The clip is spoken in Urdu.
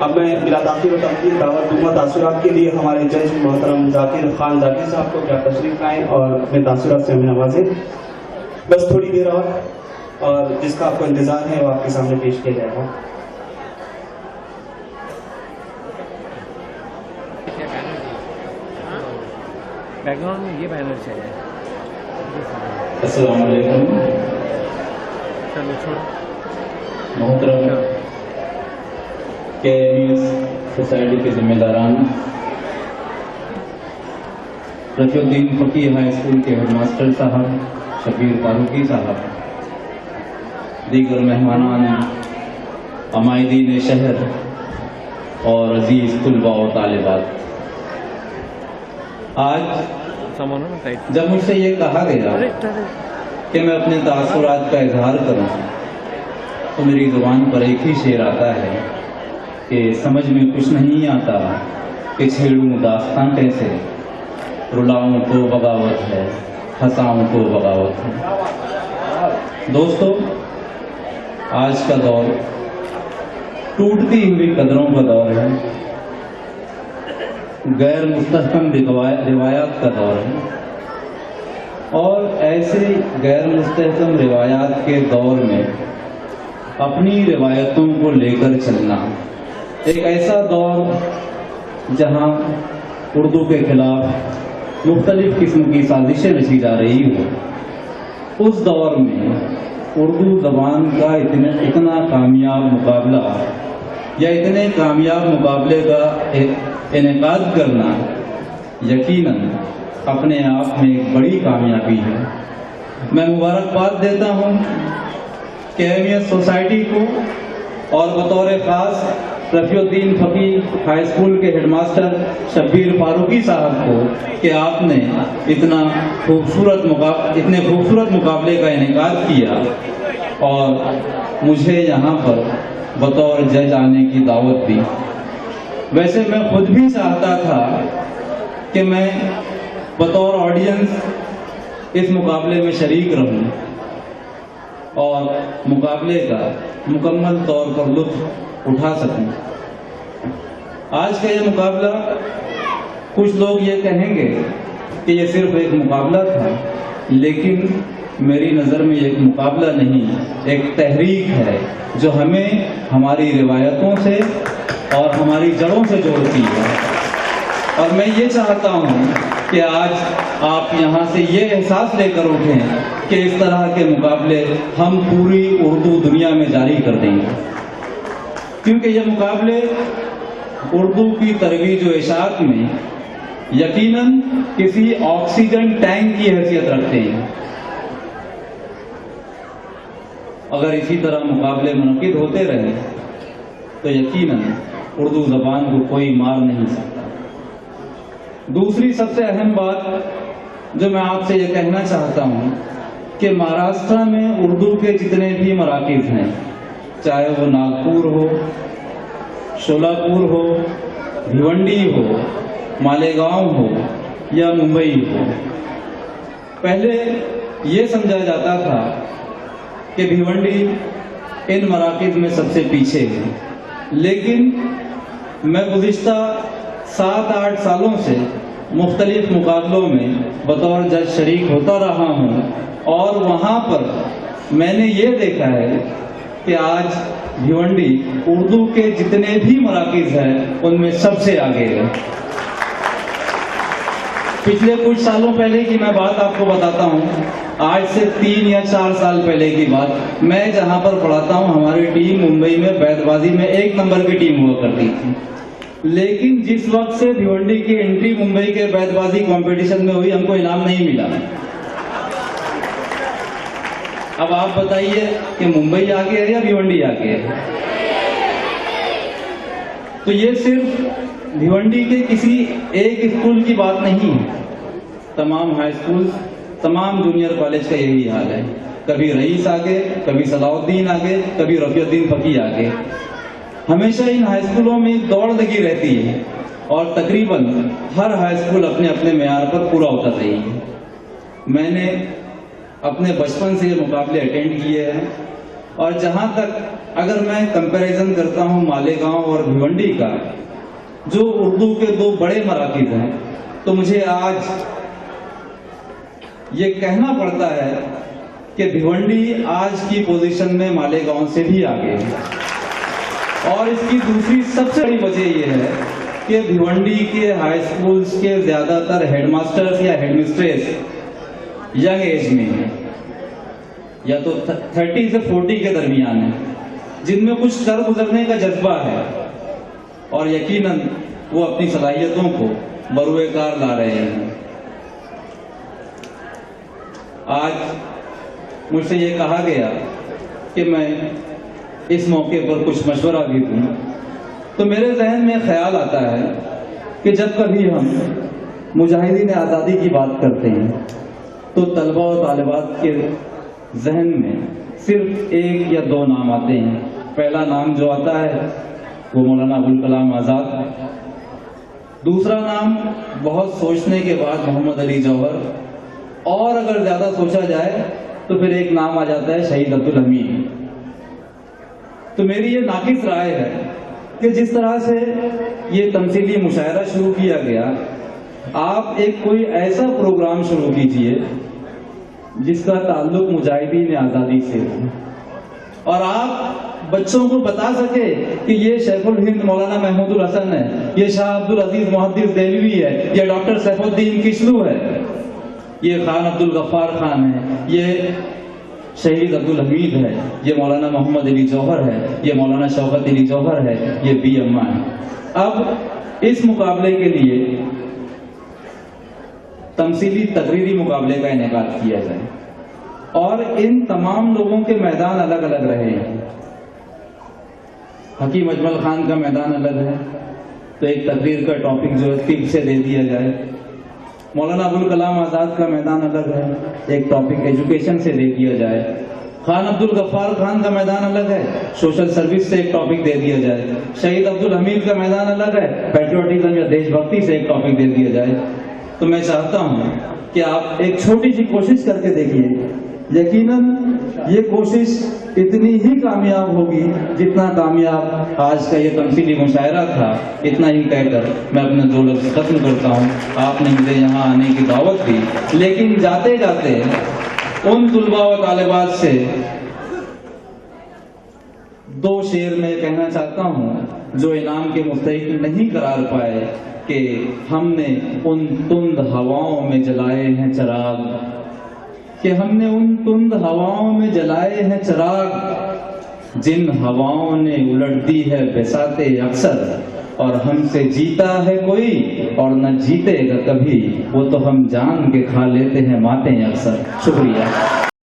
اب میں بلا تاخیر و تمدید دعوت دوں گا تاثرات کے لیے ہمارے جج محترم ذاکر خان ذاکر صاحب کو کیا تشریف لائیں اور اپنے تاثرات سے ہمیں نوازیں. بس تھوڑی دیر اور جس کا آپ کو انتظار ہے وہ آپ کے سامنے پیش کیا جائے گا. بیک گراؤنڈ میں یہ بینر چاہیے. السلام علیکم. چلو چھوڑو. محترم KMS سوسائٹی کے ذمہ داران، رفیع الدین فقی ہائی اسکول کے ہیڈ ماسٹر صاحب شبیر فاروقی صاحب، دیگر مہمانان، عمائدین شہر اور عزیز طلباء و طالبات، آج جب مجھ سے یہ کہا گیا کہ میں اپنے تاثرات کا اظہار کروں تو میری زبان پر ایک ہی شعر آتا ہے کہ سمجھ میں کچھ نہیں آتا کہ چھیڑوں داستاں کیسے، رلاؤں تو بغاوت ہے، ہنساؤں تو بغاوت ہے. دوستو، آج کا دور ٹوٹتی ہوئی قدروں کا دور ہے، غیر مستحکم روایات کا دور ہے، اور ایسے غیر مستحکم روایات کے دور میں اپنی روایتوں کو لے کر چلنا، ایک ایسا دور جہاں اردو کے خلاف مختلف قسم کی سازشیں رچی جا رہی ہو، اس دور میں اردو زبان کا اتنا کامیاب مقابلہ یا اتنے کامیاب مقابلے کا انعقاد کرنا یقیناً اپنے آپ میں ایک بڑی کامیابی ہے. میں مبارکباد دیتا ہوں KMS سوسائٹی کو اور بطور خاص رفیع الدین فقی ہائی اسکول کے ہیڈ ماسٹر شبیر فاروقی صاحب کو کہ آپ نے اتنے خوبصورت مقابلے کا انعقاد کیا اور مجھے یہاں پر بطور جج آنے کی دعوت دی. ویسے میں خود بھی چاہتا تھا کہ میں بطور آڈینس اس مقابلے میں شریک رہوں اور مقابلے کا مکمل طور پر لطف اٹھا سکوں. آج کا یہ مقابلہ کچھ لوگ یہ کہیں گے کہ یہ صرف ایک مقابلہ تھا، لیکن میری نظر میں یہ ایک مقابلہ نہیں، ایک تحریک ہے جو ہمیں ہماری روایتوں سے اور ہماری جڑوں سے جوڑتی ہے. اور میں یہ چاہتا ہوں کہ آج آپ یہاں سے یہ احساس لے کر اٹھیں کہ اس طرح کے مقابلے ہم پوری اردو دنیا میں جاری کر دیں گے، کیونکہ یہ مقابلے اردو کی ترویج و اشاعت میں یقیناً کسی آکسیجن ٹینک کی حیثیت رکھتے ہیں. اگر اسی طرح مقابلے منعقد ہوتے رہے تو یقیناً اردو زبان کو کوئی مار نہیں سکتا. دوسری سب سے اہم بات جو میں آپ سے یہ کہنا چاہتا ہوں کہ مہاراشٹر میں اردو کے جتنے بھی مراکز ہیں، چاہے وہ ناگپور ہو، شولاپور ہو، بھیونڈی ہو، مالیگاؤں ہو یا ممبئی ہو، پہلے یہ سمجھا جاتا تھا کہ بھیونڈی ان مراکز میں سب سے پیچھے ہے، لیکن میں گزشتہ 7-8 سالوں سے مختلف مقابلوں میں بطور جج شریک ہوتا رہا ہوں اور وہاں پر میں نے یہ دیکھا ہے کہ آج بھیونڈی اردو کے جتنے بھی مراکز ہیں ان میں سب سے آگے ہے. پچھلے کچھ سالوں پہلے کی میں بات آپ کو بتاتا ہوں، آج سے 3 یا 4 سال پہلے کی بات، میں جہاں پر پڑھاتا ہوں ہماری ٹیم ممبئی میں بیت بازی میں 1 نمبر کی ٹیم ہوا کرتی تھی، لیکن جس وقت سے بھیونڈی کی انٹری ممبئی کے بیت بازی کمپٹیشن میں ہوئی ہم کو انعام نہیں ملا. اب آپ بتائیے کہ ممبئی آگے ہے یا بھیونڈی آگے ہے؟ تو یہ صرف بھیونڈی کے کسی ایک اسکول کی بات نہیں ہے، تمام ہائی اسکول، تمام جونیئر کالج کا یہی حال ہے. کبھی رئیس آگے، کبھی صلاح الدین آگے، کبھی رفیع الدین فقی آگے. ہمیشہ ان ہائی اسکولوں میں دوڑ لگی رہتی ہے اور تقریباً ہر ہائی اسکول اپنے اپنے معیار پر پورا ہوتا رہی ہے. میں نے اپنے بچپن سے یہ مقابلے اٹینڈ کیے ہیں اور جہاں تک اگر میں کمپیریزن کرتا ہوں مالیگاؤں اور بھیونڈی کا، جو اردو کے دو بڑے مراکز ہیں، تو مجھے آج یہ کہنا پڑتا ہے کہ بھیونڈی آج کی پوزیشن میں مالیگاؤں سے بھی آگے ہے۔ اور اس کی دوسری سب سے بڑی وجہ یہ ہے کہ بھیونڈی کے ہائی اسکولز کے زیادہ تر ہیڈ ماسٹرز یا ہیڈ مسٹریس ینگ ایج میں ہیں، یا تو 30 سے 40 کے درمیان ہیں، جن میں کچھ کر گزرنے کا جذبہ ہے، اور یقیناً وہ اپنی صلاحیتوں کو بروئے کار لا رہے ہیں۔ آج مجھ سے یہ کہا گیا کہ میں اس موقع پر کچھ مشورہ بھی دوں، تو میرے ذہن میں خیال آتا ہے کہ جب کبھی ہم مجاہدین آزادی کی بات کرتے ہیں تو طلبہ و طالبات کے ذہن میں صرف ایک یا دو نام آتے ہیں۔ پہلا نام جو آتا ہے وہ مولانا ابوالکلام آزاد، دوسرا نام بہت سوچنے کے بعد محمد علی جوہر، اور اگر زیادہ سوچا جائے تو پھر ایک نام آ جاتا ہے شہید عبدالحمید۔ تو میری یہ ناقص رائے ہے کہ جس طرح سے یہ تمثیلی مشاعرہ شروع کیا گیا، آپ ایک کوئی ایسا پروگرام شروع کیجئے جس کا تعلق مجاہدین آزادی سے ہو، اور آپ بچوں کو بتا سکے کہ یہ شیخ الہند مولانا محمود الحسن ہے، یہ شاہ عبد العزیز محدث دہلوی ہے، یہ ڈاکٹر سیف الدین کشلو ہے، یہ خان عبد الغفار خان ہے، یہ شہید عبدالحمید ہے، یہ مولانا محمد علی جوہر ہے، یہ مولانا شوکت علی جوہر ہے، یہ بی اما ہے۔ اب اس مقابلے کے لیے تمثیلی تقریری مقابلے کا انعقاد کیا جائے، اور ان تمام لوگوں کے میدان الگ الگ رہے ہیں۔ حکیم اجمل خان کا میدان الگ ہے، تو ایک تقریر کا ٹاپک جو ہے طب سے دے دیا جائے۔ مولانا ابوالکلام آزاد کا میدان الگ ہے، ایک ٹاپک ایجوکیشن سے دے دیا جائے۔ خان عبد الغفار خان کا میدان الگ ہے، سوشل سروس سے ایک ٹاپک دے دیا جائے۔ شہید عبدالحمید کا میدان الگ ہے، پیٹریوٹزم یا دیش بھکتی سے ایک ٹاپک دے دیا جائے۔ تو میں چاہتا ہوں کہ آپ ایک چھوٹی سی کوشش کر کے دیکھیے، یقیناً یہ کوشش اتنی ہی کامیاب ہوگی جتنا کامیاب آج کا یہ تمثیلی مشاعرہ تھا۔ اتنا ہی کہہ کر میں اپنے دو لفظ ختم کرتا ہوں۔ آپ نے مجھے یہاں آنے کی دعوت دی، لیکن جاتے جاتے ان طلباء و طالبات سے دو شعر میں کہنا چاہتا ہوں جو انعام کے مستحق نہیں قرار پائے، کہ ہم نے ان تند ہواؤں میں جلائے ہیں چراغ، کہ ہم نے ان تند ہواؤں میں جلائے ہیں چراغ، جن ہواؤں نے الٹ دی ہے بساطے اکثر، اور ہم سے جیتا ہے کوئی اور نہ جیتے گا کبھی، وہ تو ہم جان کے کھا لیتے ہیں ماتیں اکثر۔ شکریہ۔